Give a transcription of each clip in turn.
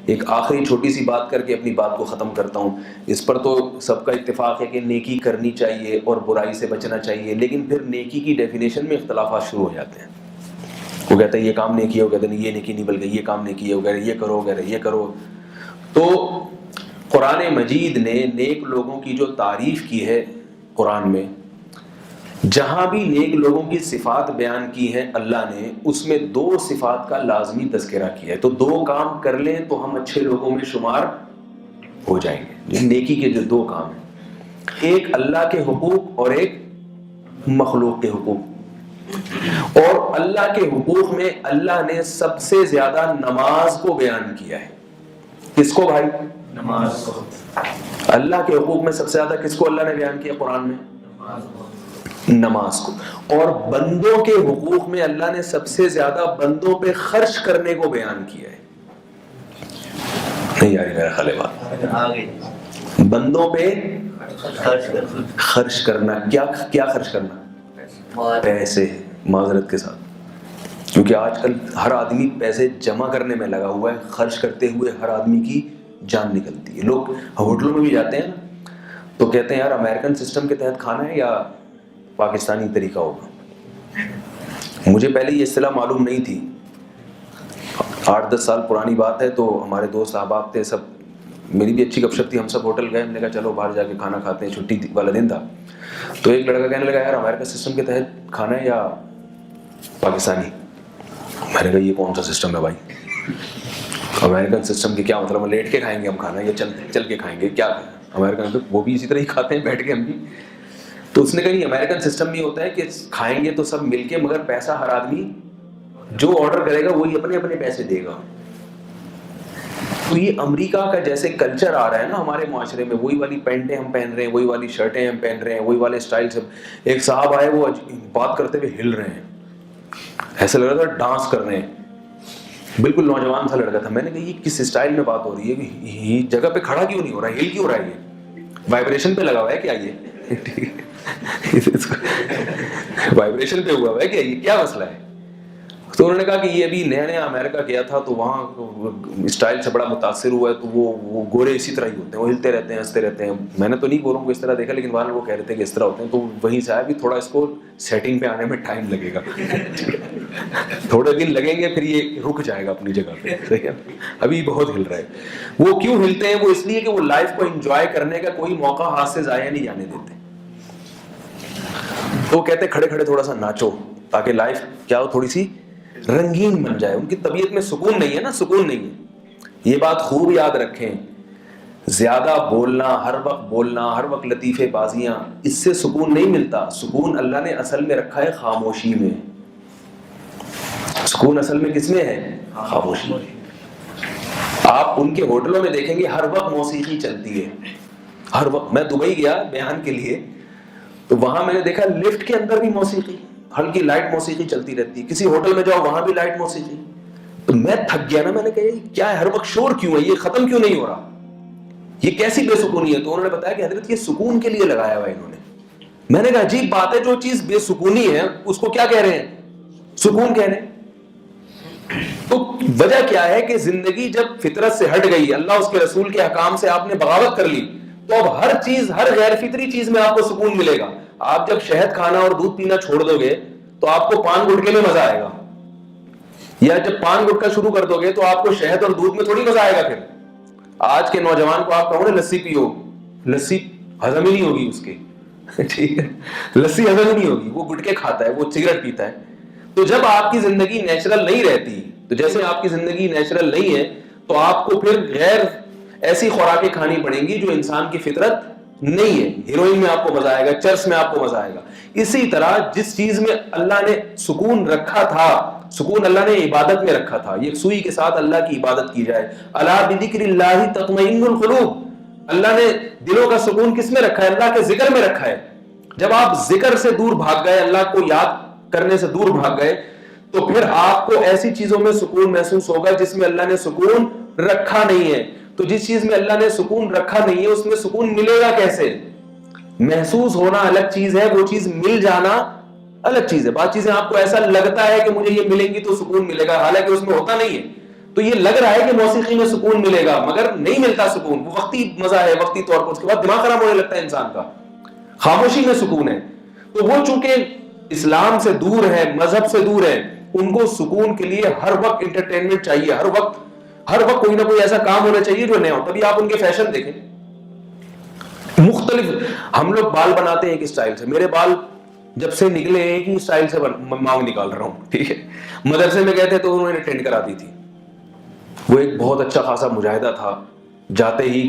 ایک آخری چھوٹی سی بات کر کے اپنی بات کو ختم کرتا ہوں. اس پر تو سب کا اتفاق ہے کہ نیکی کرنی چاہیے اور برائی سے بچنا چاہیے, لیکن پھر نیکی کی ڈیفینیشن میں اختلافات شروع ہو جاتے ہیں. وہ کہتا ہے یہ کام نیکی ہے, وہ کہتے ہیں یہ نیکی نہیں بلکہ یہ کام نیکی ہے, وہ کہہ رہے یہ کرو, وہ کہہ رہے یہ کرو. تو قرآن مجید نے نیک لوگوں کی جو تعریف کی ہے قرآن میں, جہاں بھی نیک لوگوں کی صفات بیان کی ہیں اللہ نے, اس میں 2 صفات کا لازمی تذکرہ کیا ہے. تو 2 کام کر لیں تو ہم اچھے لوگوں میں شمار ہو جائیں گے. نیکی کے جو 2 کام ہیں, ایک اللہ کے حقوق اور ایک مخلوق کے حقوق. اور اللہ کے حقوق میں اللہ نے سب سے زیادہ نماز کو بیان کیا ہے. کس کو بھائی؟ نماز کو. اللہ کے حقوق میں سب سے زیادہ کس کو اللہ نے بیان کیا قرآن میں؟ نماز کو. اور بندوں کے حقوق میں اللہ نے سب سے زیادہ بندوں پہ خرچ کرنے کو بیان کیا ہے. نہیں یاری میرا خیال بات, بندوں پہ خرچ کرنا. کیا خرچ کرنا؟ پیسے. معذرت کے ساتھ, کیونکہ آج کل ہر آدمی پیسے جمع کرنے میں لگا ہوا ہے, خرچ کرتے ہوئے ہر آدمی کی جان نکلتی ہے. لوگ ہوٹلوں میں بھی جاتے ہیں نا تو کہتے ہیں یار امریکن سسٹم کے تحت کھانا ہے یا پاکستانی طریقہ ہوگا. مجھے پہلے یہ اصطلاح معلوم نہیں تھی, 8-10 سال پرانی بات ہے. تو ہمارے دوست احباب تھے, سب میری بھی اچھی گپ شپ تھی, ہم سب ہوٹل گئے, ہم نے کہا چلو باہر جا کے کھانا کھاتے ہیں, چھٹی والا دن تھا. تو ایک لڑکا کہنے لگا یار امریکن سسٹم کے تحت کھانا ہے یا پاکستانی. میں نے کہا یہ کون سا سسٹم ہے بھائی؟ امریکن سسٹم کے کیا مطلب, لیٹ کے کھائیں گے ہم کھانا یا چل کے کھائیں گے کیا؟ امریکن وہ بھی اسی طرح ہی کھاتے ہیں بیٹھ کے, ہم بھی. تو اس نے کہا نہیں, امریکن سسٹم میں ہوتا ہے کہ کھائیں گے تو سب مل کے, مگر پیسہ ہر آدمی جو آرڈر کرے گا وہی اپنے اپنے پیسے دے گا. تو یہ امریکہ کا جیسے کلچر آ رہا ہے نا ہمارے معاشرے میں, وہی والی پینٹیں ہم پہن رہے ہیں, وہی والی شرٹیں ہم پہن رہے ہیں, وہی والے اسٹائل سے. ایک صاحب آئے, وہ بات کرتے ہوئے ہل رہے ہیں, ایسا لگ رہا تھا ڈانس کر رہے ہیں, بالکل نوجوان سا لڑکا تھا. میں نے کہا یہ کس اسٹائل میں بات ہو رہی ہے, یہ جگہ پہ کھڑا کیوں نہیں ہو رہا ہے, ہل کیوں رہا ہے, یہ وائبریشن پہ لگا ہوا ہے کیا, یہ وائبریشن پہ ہوا ہوا ہے کیا, یہ کیا مسئلہ ہے؟ تو انہوں نے کہا کہ یہ ابھی نیا نیا امریکہ گیا تھا تو وہاں اسٹائل سے بڑا متاثر ہوا ہے, تو وہ گورے اسی طرح ہی ہوتے ہیں, وہ ہلتے رہتے ہیں, ہنستے رہتے ہیں. میں نے تو نہیں گوروں کو اس طرح دیکھا, لیکن وہ کہہ رہے تھے کہ اس طرح ہوتے ہیں. تو وہیں سے آیا بھی تھوڑا اس کو سیٹنگ پہ آنے میں ٹائم لگے گا, تھوڑے دن لگیں گے, پھر یہ رک جائے گا اپنی جگہ پہ. صحیح ہے, ابھی بہت ہل رہا ہے. وہ کیوں ہلتے ہیں؟ وہ اس لیے کہ وہ لائف کو انجوائے کرنے کا کوئی موقع ہاتھ سے ضائع نہیں جانے دیتے. تو کہتے کھڑے کھڑے تھوڑا سا ناچو تاکہ لائف کیا ہو, تھوڑی سی رنگین بن جائے. ان کی طبیعت میں سکون نہیں ہے نا, سکون نہیں ہے. یہ بات خوب یاد رکھیں, زیادہ بولنا, ہر وقت بولنا, ہر وقت لطیفے بازیاں, اس سے سکون نہیں ملتا. سکون اللہ نے اصل میں رکھا ہے خاموشی میں. سکون اصل میں کس میں ہے؟ خاموشی. آپ ان کے ہوٹلوں میں دیکھیں گے ہر وقت موسیقی چلتی ہے, ہر وقت. میں دبئی گیا بیان کے لیے, تو وہاں میں نے دیکھا لفٹ کے اندر بھی موسیقی, ہلکی لائٹ موسیقی چلتی رہتی ہے. کسی ہوٹل میں جاؤ وہاں بھی لائٹ موسیقی. تو میں تھک گیا نا, میں نے کہا یہ کیا ہے, ہر وقت شور کیوں ہے, یہ ختم کیوں نہیں ہو رہا, یہ کیسی بے سکونی ہے؟ تو انہوں نے بتایا کہ حضرت یہ سکون کے لیے لگایا ہوا ہے انہوں نے. میں نے کہا عجیب بات ہے, جو چیز بے سکونی ہے اس کو کیا کہہ رہے ہیں؟ سکون کہہ رہے ہیں. تو وجہ کیا ہے کہ زندگی جب فطرت سے ہٹ گئی, اللہ اس کے رسول کے احکام سے آپ نے بغاوت کر لی, تو اب ہر چیز, ہر غیر فطری چیز میں آپ کو سکون ملے گا. آپ جب شہد کھانا اور دودھ پینا چھوڑ دو گے تو آپ کو پان گٹکے میں مزہ آئے گا, یا جب پان گٹکا شروع کر دو گے تو آپ کو شہد اور دودھ میں تھوڑی مزہ آئے گا. پھر آج کے نوجوان کو آپ کہو نا لسی پیو, لسی ہضم ہی نہیں ہوگی اس کی, ٹھیک ہے, لسی ہضم ہی نہیں ہوگی, وہ گٹکے کھاتا ہے, وہ سگریٹ پیتا ہے. تو جب آپ کی زندگی نیچرل نہیں رہتی, تو جیسے آپ کی زندگی نیچرل نہیں ہے, تو آپ کو پھر غیر ایسی خوراکیں کھانی پڑیں گی جو انسان کی فطرت نہیں ہے. ہیروئن میں آپ کو مزہ آئے گا, چرس میں آپ کو مزہ آئے گا. اسی طرح جس چیز میں اللہ نے سکون رکھا تھا, سکون اللہ نے عبادت میں رکھا تھا. یہ سوئی کے ساتھ اللہ کی عبادت کی جائے. الا بذکر اللہ تطمئن القلوب. اللہ نے دلوں کا سکون کس میں رکھا ہے؟ اللہ کے ذکر میں رکھا ہے. جب آپ ذکر سے دور بھاگ گئے, اللہ کو یاد کرنے سے دور بھاگ گئے, تو پھر آپ کو ایسی چیزوں میں سکون محسوس ہوگا جس میں اللہ نے سکون رکھا نہیں ہے. تو جس چیز میں اللہ نے سکون رکھا نہیں ہے اس میں سکون ملے گا کیسے؟ محسوس ہونا الگ چیز ہے, وہ چیز مل جانا الگ چیز ہے. بعض چیزیں آپ کو ایسا لگتا ہے کہ مجھے یہ ملیں گی تو سکون ملے گا, حالانکہ اس میں ہوتا نہیں ہے. تو یہ لگ رہا ہے کہ موسیقی میں سکون ملے گا، مگر نہیں ملتا سکون، وہ وقتی مزہ ہے وقتی طور پر، اس کے بعد دماغ خراب ہونے لگتا ہے انسان کا. خاموشی میں سکون ہے. تو وہ چونکہ اسلام سے دور ہے، مذہب سے دور ہے، ان کو سکون کے لیے ہر وقت انٹرٹینمنٹ چاہیے، ہر وقت کوئی نہ کوئی ایسا کام ہونا چاہیے جو نیا ہو. تبھی آپ ان کے فیشن دیکھیں مختلف. ہم لوگ بال بناتے ہیں ایک اسٹائل سے، میرے بال جب سے نکلے ایک ہی اسٹائل سے مانگ نکال رہا ہوں، ٹھیک ہے. مدرسے میں گئے تھے تو انہوں نے ٹرینڈ کرا دی تھی. وہ ایک بہت اچھا خاصا مجاہدہ تھا، جاتے ہی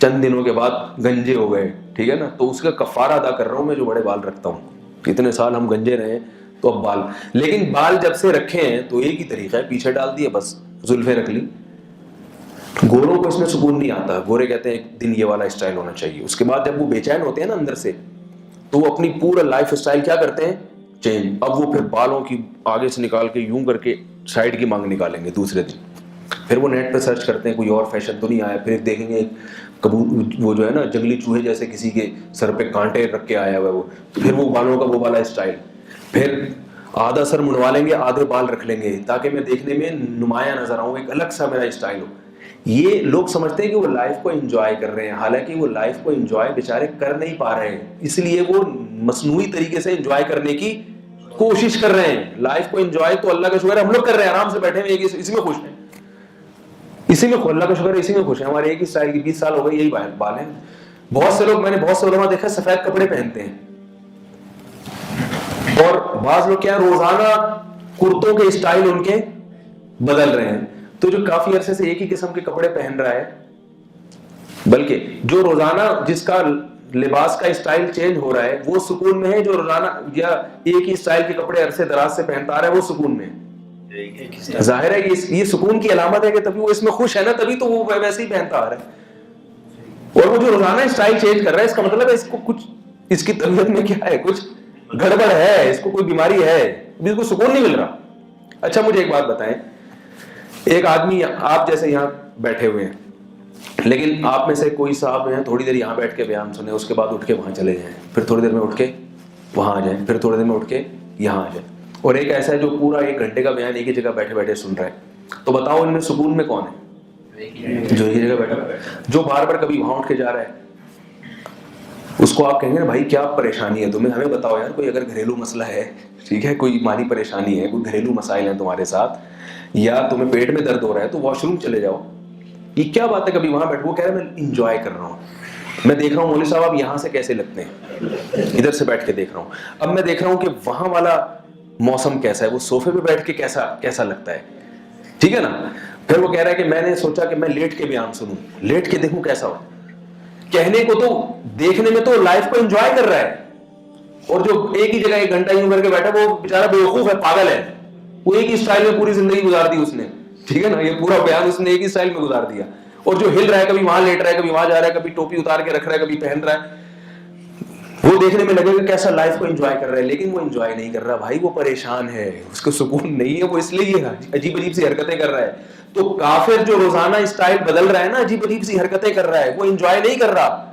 چند دنوں کے بعد گنجے ہو گئے، ٹھیک ہے نا. تو اس کا کفارہ ادا کر رہا ہوں میں جو بڑے بال رکھتا ہوں. اتنے سال ہم گنجے رہے تو اب بال، لیکن بال جب سے رکھے ہیں تو ایک ہی طریقہ ہے، پیچھے ڈال دیے بس، زلفیں رکھ لی. گوروں کو اس میں سکون نہیں آتا. گورے کہتے ہیں ایک دن یہ والا اسٹائل ہونا چاہیے. اس کے بعد جب وہ بے چین ہوتے ہیں نا اندر سے، تو وہ اپنی پورا لائف اسٹائل کیا کرتے ہیں، چینج. اب وہ پھر بالوں کی آگے سے نکال کے یوں کر کے سائڈ کی مانگ نکالیں گے دوسرے دن. پھر وہ نیٹ پہ سرچ کرتے ہیں کوئی اور فیشن تو نہیں آیا. پھر دیکھیں گے وہ جو ہے نا جنگلی چوہے جیسے کسی کے سر پہ کانٹے رکھ کے آیا ہوا ہے وہ، تو پھر وہ بالوں کا وہ والا اسٹائل. پھر آدھا سر منڈوا لیں گے، آدھے بال رکھ لیں گے تاکہ میں دیکھنے میں نمایاں نظر آؤں، ایک الگ سا میرا اسٹائل ہو. یہ لوگ سمجھتے ہیں کہ وہ لائف کو انجوائے کر رہے ہیں، حالانکہ وہ لائف کو انجوائے بیچارے کر نہیں پا رہے ہیں. اس لیے وہ مصنوعی طریقے سے انجوائے کرنے کی کوشش کر رہے ہیں. لائف کو انجوائے تو اللہ کا شکر ہے ہم لوگ کر رہے ہیں، آرام سے بیٹھے ہوئے اسی میں خوش ہیں، اسی میں اللہ کا شکر ہے اسی میں خوش ہیں. ہمارے ایک ہی اسٹائل کی 20 سال ہو گئے یہی بال ہیں. بہت سے لوگ، میں نے بہت سے علماء دیکھا سفید کپڑے پہنتے ہیں، اور بعض لوگ کیا روزانہ کرتوں کے اسٹائل ان کے بدل رہے ہیں. تو جو کافی عرصے سے ایک ہی قسم کے کپڑے پہن رہا ہے، بلکہ جو روزانہ جس کا لباس کا اسٹائل چینج ہو رہا ہے وہ سکون میں ہے، جو روزانہ یا ایک ہی اسٹائل کے کپڑے عرصے دراز سے پہنتا آ رہا ہے وہ سکون میں ہے. ظاہر ہے کہ یہ سکون کی علامت ہے کہ تبھی وہ اس میں خوش ہے نا، تبھی تو وہ ویسے ہی پہنتا آ رہا ہے. اور وہ جو روزانہ اسٹائل چینج کر رہا ہے اس کا مطلب ہے اس کو کچھ، اس کی طبیعت میں کیا ہے، کچھ گڑبڑ ہے، اس کو کوئی بیماری ہے، اس کو سکون نہیں مل رہا. اچھا مجھے ایک بات بتائیں، ایک آدمی آپ جیسے یہاں بیٹھے ہوئے ہیں، لیکن آپ میں سے کوئی صاحب ہیں تھوڑی دیر یہاں بیٹھ کے بیان سنیں، اس کے بعد اٹھ کے وہاں چلے جائیں، پھر تھوڑی دیر میں اٹھ کے وہاں آ جائیں، پھر تھوڑی دیر میں اٹھ کے یہاں آ جائیں. اور ایک ایسا ہے جو پورا 1 گھنٹے کا بیان ایک ہی جگہ بیٹھے بیٹھے سن رہا ہے. تو بتاؤ ان میں سکون میں کون ہے؟ جو ایک جگہ بیٹھا، جو بار بار کبھی وہاں اٹھ کے جا رہا ہے. اس کو آپ کہیں گے بھائی کیا پریشانی ہے تمہیں، ہمیں بتاؤ یار، کوئی اگر گھریلو مسئلہ ہے، ٹھیک ہے، کوئی مالی پریشانی ہے، کوئی گھریلو مسائل ہیں تمہارے ساتھ، یا تمہیں پیٹ میں درد ہو رہا ہے تو واش روم چلے جاؤ. یہ کیا بات ہے کبھی وہاں بیٹھ، وہ کہہ رہا ہے میں انجوائے کر رہا ہوں، میں دیکھ رہا ہوں مولوی صاحب آپ یہاں سے کیسے لگتے ہیں، ادھر سے بیٹھ کے دیکھ رہا ہوں، اب میں دیکھ رہا ہوں کہ وہاں والا موسم کیسا ہے، وہ صوفے پہ بیٹھ کے کیسا لگتا ہے، ٹھیک ہے نا. پھر وہ کہہ رہا ہے کہ میں نے سوچا کہ میں لیٹ کے بیان سنوں، لیٹ کے دیکھوں کیسا ہو. کہنے کو تو، دیکھنے میں تو لائف کو انجوائے کر رہا ہے، اور جو ایک ہی جگہ 1 گھنٹہ یوں کر کے بیٹھا وہ بیچارہ بیوقوف ہے، پاگل ہے. وہ ایک ہی اسٹائل میں پوری زندگی گزار دی اس نے، ٹھیک ہے نا، یہ پورا بیان اس نے ایک ہی اسٹائل میں گزار دیا. اور جو ہل رہا ہے، کبھی وہاں لیٹ رہا ہے، کبھی وہاں جا رہا ہے، کبھی ٹوپی اتار کے رکھ رہا ہے، کبھی پہن رہا ہے، وہ دیکھنے میں لگے گا کیسا لائف کو انجوائے کر رہا ہے، لیکن وہ انجوائے نہیں کر رہا بھائی، وہ پریشان ہے، اس کو سکون نہیں ہے، وہ اس لیے یہ عجیب عجیب سی حرکتیں کر رہا ہے. تو کافر جو روزانہ اسٹائل بدل رہا ہے نا، عجیب عجیب سی حرکتیں کر رہا ہے، وہ انجوائے نہیں کر رہا،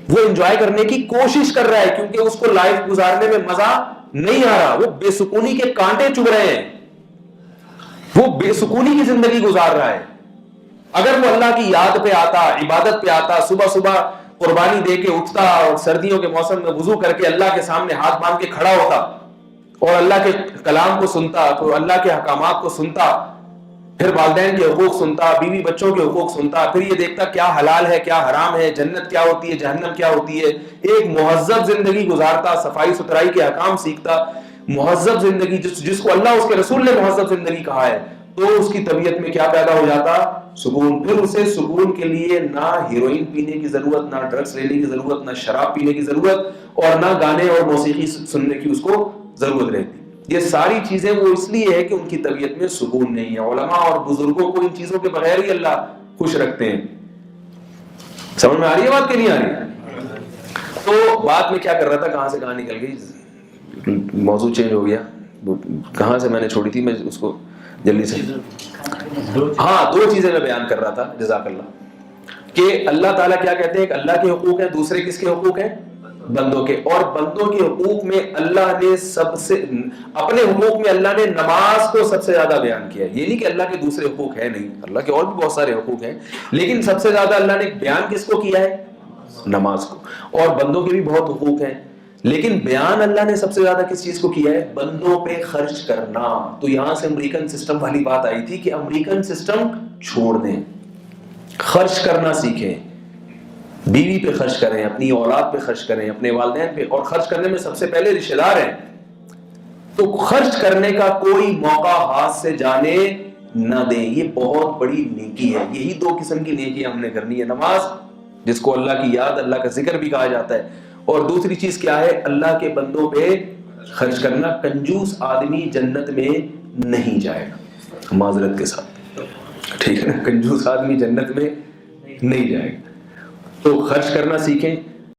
وہ انجوائے کرنے کی کوشش کر رہا ہے، کیونکہ اس کو لائف گزارنے میں مزہ نہیں آ رہا، وہ بے سکونی کے کانٹے چبھ رہے ہیں، وہ بے سکونی کی زندگی گزار رہا ہے. اگر وہ اللہ کی یاد پہ آتا، عبادت پہ آتا، صبح صبح قربانی دے کے اٹھتا، اور سردیوں کے موسم میں وضو کر کے اللہ کے سامنے ہاتھ باندھ کے کھڑا ہوتا، اور اللہ کے کلام کو سنتا، تو اللہ کے احکامات کو سنتا، پھر والدین کے حقوق سنتا، بیوی بچوں کے حقوق سنتا، پھر یہ دیکھتا کیا حلال ہے کیا حرام ہے، جنت کیا ہوتی ہے جہنم کیا ہوتی ہے، ایک مہذب زندگی گزارتا، صفائی ستھرائی کے احکام سیکھتا، مہذب زندگی جس کو اللہ اس کے رسول نے مہذب زندگی کہا ہے، تو اس کی طبیعت میں کیا پیدا ہو جاتا، سکون. پھر اسے سکون کے لیے نہ ہیروئن پینے کی ضرورت، نہ ڈرگس لینے کی ضرورت، نہ شراب پینے کی ضرورت، اور نہ گانے اور موسیقی سننے کی اس کو ضرورت رہتی. یہ ساری چیزیں وہ اس لیے ہے کہ ان کی طبیعت میں سکون نہیں ہے. علماء اور بزرگوں کو ان چیزوں کے بغیر ہی اللہ خوش رکھتے ہیں. سمجھ میں آ رہی ہے بات کہ نہیں آ رہی؟ تو بات میں کیا کر رہا تھا، کہاں سے کہاں نکل گئی، موضوع چینج ہو گیا، کہاں سے میں نے چھوڑی تھی، میں اس کو جلدی سے، ہاں 2 چیزیں میں بیان کر رہا تھا، جزاک اللہ، کہ اللہ تعالیٰ کیا کہتے ہیں، ایک اللہ کے حقوق ہیں، دوسرے کس کے حقوق ہیں، بندوں کے. اور بندوں کے حقوق میں اللہ نے سب سے, اپنے حقوق میں اللہ نے نماز کو سب سے زیادہ بیان کیا ہے. یہ نہیں کہ اللہ کے دوسرے حقوق ہیں نہیں, اللہ کے اور بھی بہت سارے حقوق ہیں, لیکن سب سے زیادہ اللہ نے بیان کس کو کیا ہے؟ نماز کو. اور بندوں کے بھی بہت حقوق ہیں, لیکن بیان اللہ نے سب سے زیادہ کس چیز کو کیا ہے؟ بندوں پہ خرچ کرنا. تو یہاں سے امریکن سسٹم والی بات آئی تھی کہ امریکن سسٹم چھوڑ دیں, خرچ کرنا سیکھیں, بیوی پہ خرچ کریں, اپنی اولاد پہ خرچ کریں, اپنے والدین پہ, اور خرچ کرنے میں سب سے پہلے رشتہ دار ہیں. تو خرچ کرنے کا کوئی موقع ہاتھ سے جانے نہ دیں. یہ بہت بڑی نیکی ہے. یہی دو قسم کی نیکی ہم نے کرنی ہے. نماز جس کو اللہ کی یاد, اللہ کا ذکر بھی کہا جاتا ہے, اور دوسری چیز کیا ہے؟ اللہ کے بندوں پہ خرچ کرنا. کنجوس آدمی جنت میں نہیں جائے گا, معذرت کے ساتھ, ٹھیک ہے نا, کنجوس آدمی جنت میں نہیں جائے گا. تو خرچ کرنا سیکھیں.